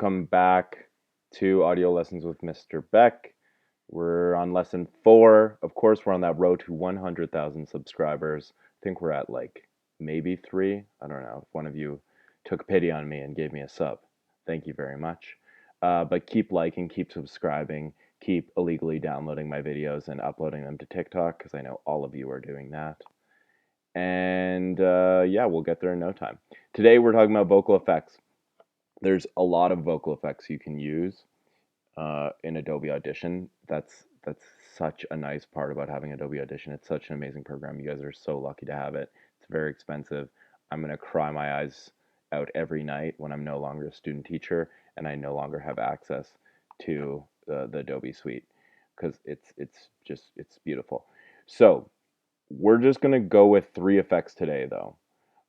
Welcome back to Audio Lessons with Mr. Beck. We're on lesson 4. Of course, we're on that road to 100,000 subscribers. I think we're at like maybe 3. I don't know. If one of you took pity on me and gave me a sub, thank you very much. But keep liking, keep subscribing, keep illegally downloading my videos and uploading them to TikTok because I know all of you are doing that. And yeah, we'll get there in no time. Today, we're talking about vocal effects. There's a lot of vocal effects you can use in Adobe Audition. That's such a nice part about having Adobe Audition. It's such an amazing program. You guys are so lucky to have it. It's very expensive. I'm gonna cry my eyes out every night when I'm no longer a student teacher and I no longer have access to the Adobe suite because it's beautiful. So we're just gonna go with 3 effects today though.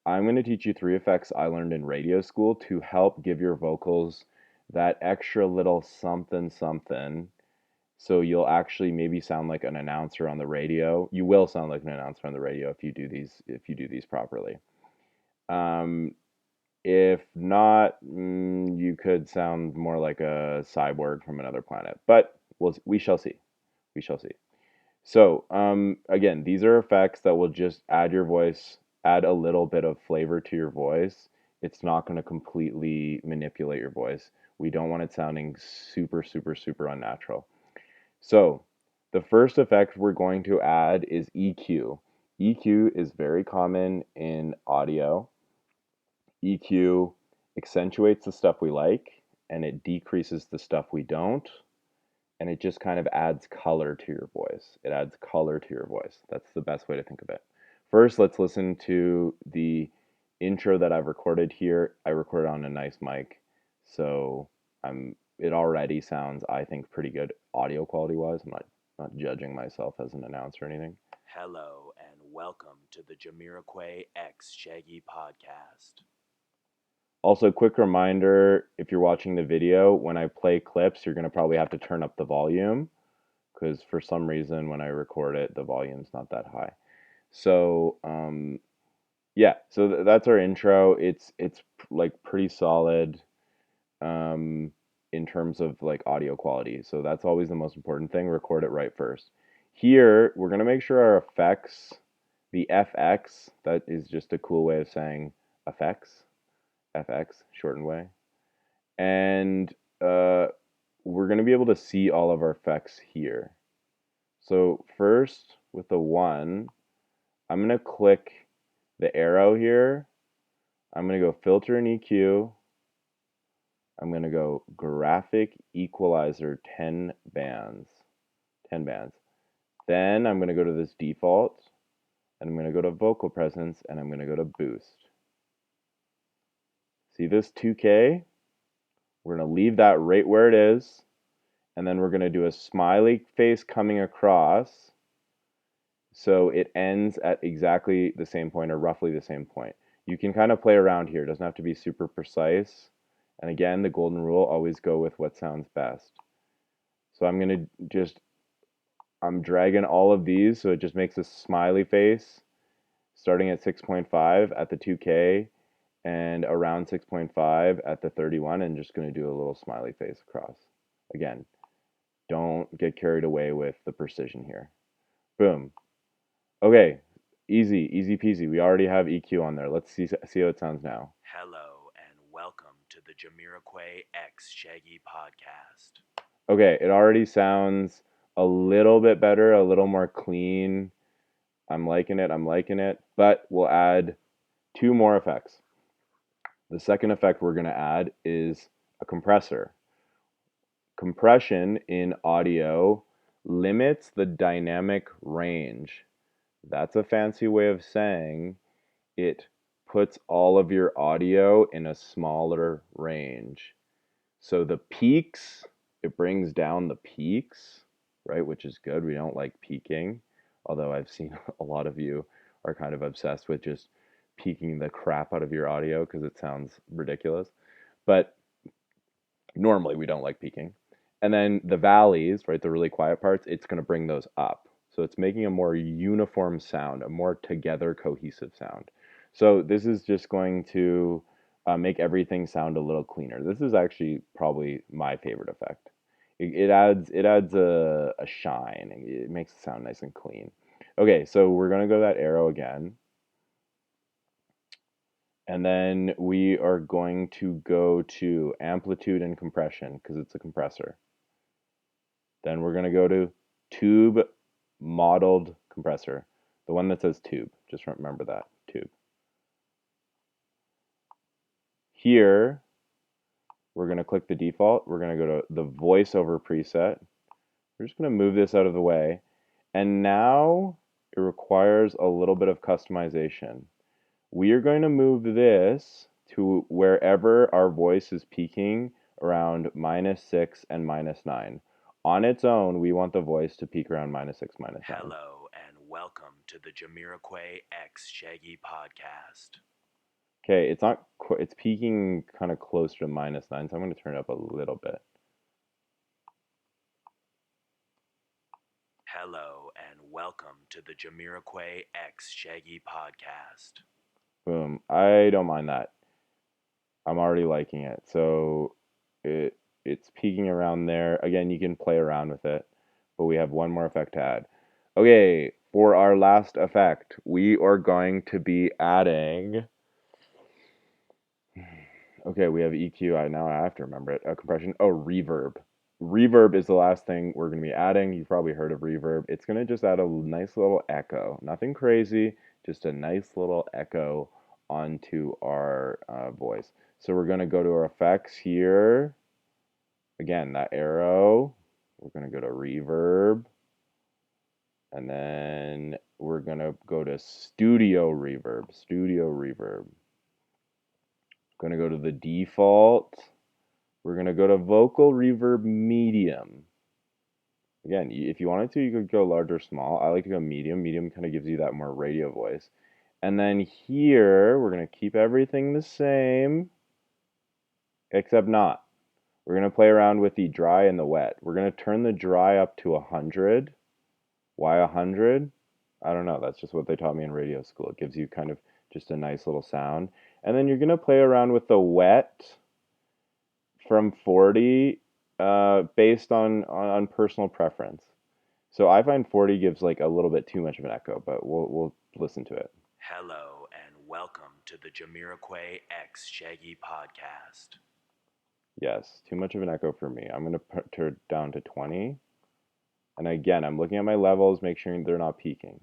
I'm going to teach you 3 effects I learned in radio school to help give your vocals that extra little something something. So you'll actually maybe sound like an announcer on the radio. You will sound like an announcer on the radio if you do these properly. Um, if not, you could sound more like a cyborg from another planet. But we shall see. We shall see. So, again, these are effects that will just add a little bit of flavor to your voice. It's not going to completely manipulate your voice. We don't want it sounding super, super, super unnatural. So, the first effect we're going to add is EQ. EQ is very common in audio. EQ accentuates the stuff we like and it decreases the stuff we don't, and it just kind of adds color to your voice. It adds color to your voice. That's the best way to think of it. First, let's listen to the intro that I've recorded here. I recorded on a nice mic, so it already sounds, I think, pretty good audio quality wise. I'm not judging myself as an announcer or anything. Hello and welcome to the Jamiroquai X Shaggy podcast. Also, quick reminder, if you're watching the video, when I play clips, you're going to probably have to turn up the volume because for some reason when I record it, the volume's not that high. So yeah, so that's our intro. It's like pretty solid um, in terms of like audio quality. So that's always the most important thing. Record it right first. Here we're gonna make sure our effects, the FX, that is just a cool way of saying effects, FX shortened way, and we're gonna be able to see all of our effects here. So first with the 1, I'm going to click the arrow here. I'm going to go filter and EQ. I'm going to go graphic equalizer 10 bands. 10 bands. Then I'm going to go to this default and I'm going to go to vocal presence and I'm going to go to boost. See this 2K? We're going to leave that right where it is. And then we're going to do a smiley face coming across. So it ends at exactly the same point or roughly the same point. You can kind of play around here. It doesn't have to be super precise. And again, the golden rule, always go with what sounds best. So I'm dragging all of these so it just makes a smiley face starting at 6.5 at the 2K and around 6.5 at the 31, and just going to do a little smiley face across. Again, don't get carried away with the precision here. Boom. Okay, easy peasy. We already have EQ on there. Let's see how it sounds now. Hello and welcome to the Jamiroquai X Shaggy podcast. Okay, it already sounds a little bit better, a little more clean. I'm liking it, but we'll add 2 more effects. The second effect we're going to add is a compressor. Compression in audio limits the dynamic range. That's a fancy way of saying it puts all of your audio in a smaller range. So the peaks, it brings down the peaks, right? Which is good. We don't like peaking, although I've seen a lot of you are kind of obsessed with just peaking the crap out of your audio because it sounds ridiculous. But normally we don't like peaking. And then the valleys, right, the really quiet parts, it's going to bring those up. So it's making a more uniform sound, a more together cohesive sound. So this is just going to make everything sound a little cleaner. This is actually probably my favorite effect. It adds a shine, and it makes it sound nice and clean. Okay, so we're gonna go that arrow again, and then we are going to go to amplitude and compression because it's a compressor. Then we're gonna go to tube modeled compressor, the one that says tube. Just remember that, tube. Here, we're going to click the default. We're going to go to the voiceover preset. We're just going to move this out of the way. And now it requires a little bit of customization. We are going to move this to wherever our voice is peaking around -6 and -9. On its own, we want the voice to peak around -6, -9. Hello and welcome to the Jamiroquai X Shaggy podcast. Okay, it's peaking kind of closer to -9, so I'm going to turn it up a little bit. Hello and welcome to the Jamiroquai X Shaggy podcast. Boom. I don't mind that. I'm already liking it. So it's peaking around there. Again, you can play around with it, but we have one more effect to add. Okay, for our last effect, we are going to be adding. Okay, we have EQ. Now I have to remember it. Compression. Oh, reverb. Reverb is the last thing we're going to be adding. You've probably heard of reverb. It's going to just add a nice little echo. Nothing crazy, just a nice little echo onto our voice. So we're going to go to our effects here. Again, that arrow. We're going to go to reverb. And then we're going to go to studio reverb. Studio reverb. Going to go to the default. We're going to go to vocal reverb medium. Again, if you wanted to, you could go large or small. I like to go medium. Medium kind of gives you that more radio voice. And then here, we're going to keep everything the same, except not. We're going to play around with the dry and the wet. We're going to turn the dry up to 100. Why 100? I don't know. That's just what they taught me in radio school. It gives you kind of just a nice little sound. And then you're going to play around with the wet from 40 based on personal preference. So I find 40 gives like a little bit too much of an echo, but we'll listen to it. Hello and welcome to the Jamiroquai X Shaggy podcast. Yes, too much of an echo for me. I'm going to turn it down to 20. And again, I'm looking at my levels, make sure they're not peaking.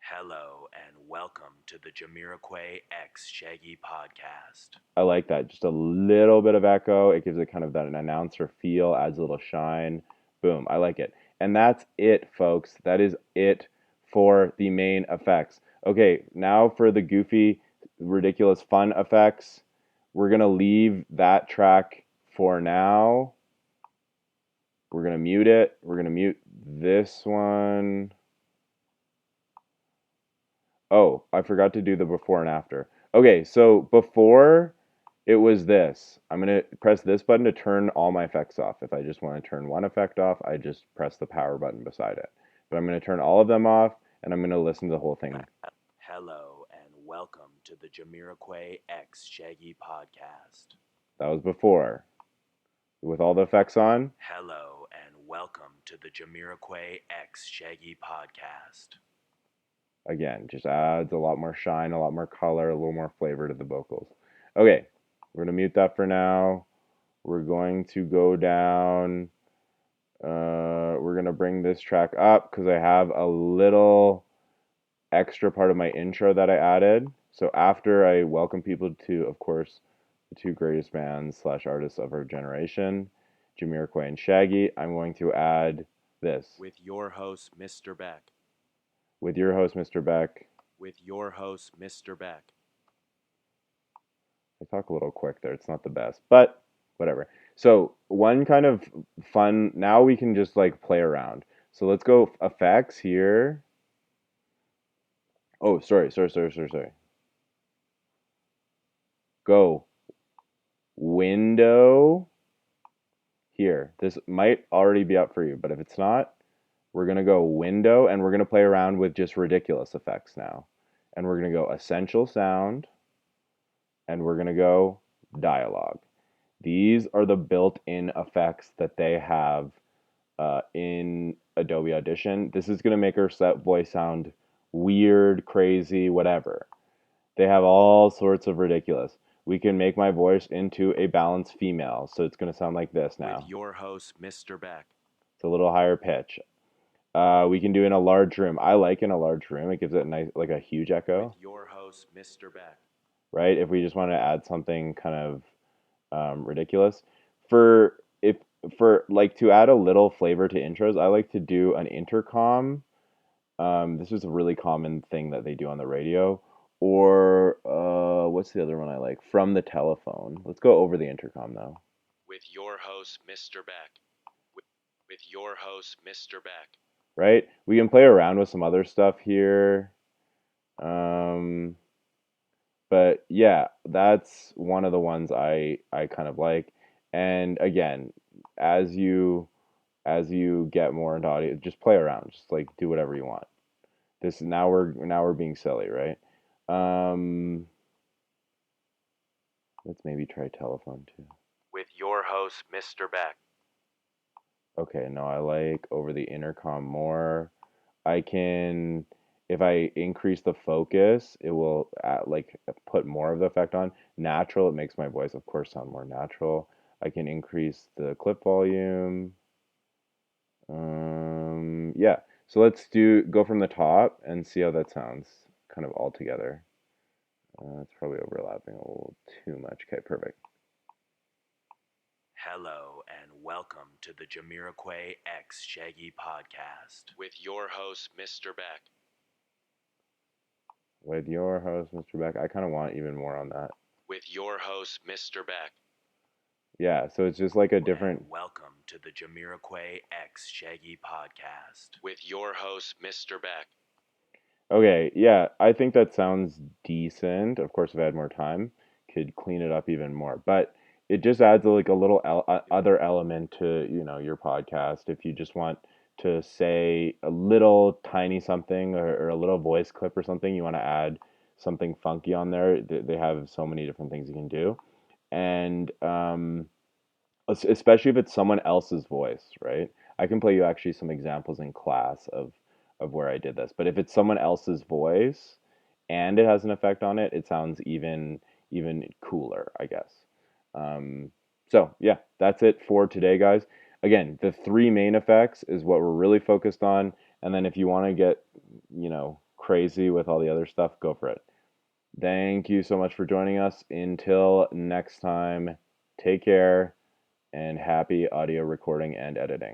Hello and welcome to the Jamiroquai X Shaggy podcast. I like that. Just a little bit of echo. It gives it kind of that an announcer feel, adds a little shine. Boom. I like it. And that's it, folks. That is it for the main effects. Okay, now for the goofy, ridiculous, fun effects. We're going to leave that track for now. We're going to mute it. We're going to mute this one. Oh, I forgot to do the before and after. Okay, so before it was this. I'm going to press this button to turn all my effects off. If I just want to turn one effect off, I just press the power button beside it. But I'm going to turn all of them off, and I'm going to listen to the whole thing. Hello and welcome to the Jamiroquai X Shaggy podcast. That was before. With all the effects on. Hello and welcome to the Jamiroquai X Shaggy podcast. Again, just adds a lot more shine, a lot more color, a little more flavor to the vocals. Okay, we're going to mute that for now. We're going to go down. We're going to bring this track up because I have a little extra part of my intro that I added. So after I welcome people to, of course, the two greatest bands / artists of our generation, Jamiroquai and Shaggy, I'm going to add this. With your host, Mr. Beck. With your host, Mr. Beck. With your host, Mr. Beck. I talk a little quick there. It's not the best, but whatever. So one kind of fun, now we can just like play around. So let's go effects here. Oh, sorry. Go window here. This might already be up for you, but if it's not, we're going to go window and we're going to play around with just ridiculous effects now. And we're going to go essential sound. and we're going to go dialogue. These are the built-in effects that they have in Adobe Audition. This is going to make our voice sound weird, crazy, whatever. They have all sorts of ridiculous. We can make my voice into a balanced female, so it's going to sound like this now. With your host, Mr. Beck. It's a little higher pitch. We can do in a large room. I like in a large room. It gives it a nice, like a huge echo. With your host, Mr. Beck. Right? If we just want to add something kind of ridiculous, for if for like to add a little flavor to intros, I like to do an intercom. This is a really common thing that they do on the radio. Or what's the other one I like? From the telephone. Let's go over the intercom though. With your host, Mr. Beck. With your host, Mr. Beck. Right? We can play around with some other stuff here. Um, but yeah, that's one of the ones I kind of like. And again, as you get more into audio, just play around, just like do whatever you want. This now we're being silly, right? Um, let's maybe try telephone too. With your host, Mr. Beck. Okay, no, I like over the intercom more. I can, if I increase the focus, it will like put more of the effect on. Natural, it makes my voice, of course, sound more natural. I can increase the clip volume. Yeah. So let's go from the top and see how that sounds kind of all together. It's probably overlapping a little too much. Okay, perfect. Hello and welcome to the Jamiroquai X Shaggy Podcast. With your host, Mr. Beck. With your host, Mr. Beck. I kind of want even more on that. With your host, Mr. Beck. Yeah, so it's just like a different. And welcome to the Jamiroquai X Shaggy Podcast. With your host, Mr. Beck. Okay, yeah, I think that sounds decent. Of course, if I had more time, could clean it up even more. But it just adds like a little other element to, your podcast. If you just want to say a little tiny something or a little voice clip or something, you want to add something funky on there. They have so many different things you can do. And especially if it's someone else's voice, right? I can play you actually some examples in class of where I did this. But if it's someone else's voice and it has an effect on it, it sounds even cooler, I guess. So yeah, that's it for today, guys. Again, the three main effects is what we're really focused on, and then if you want to get crazy with all the other stuff, go for it. Thank you so much for joining us. Until next time, take care and happy audio recording and editing.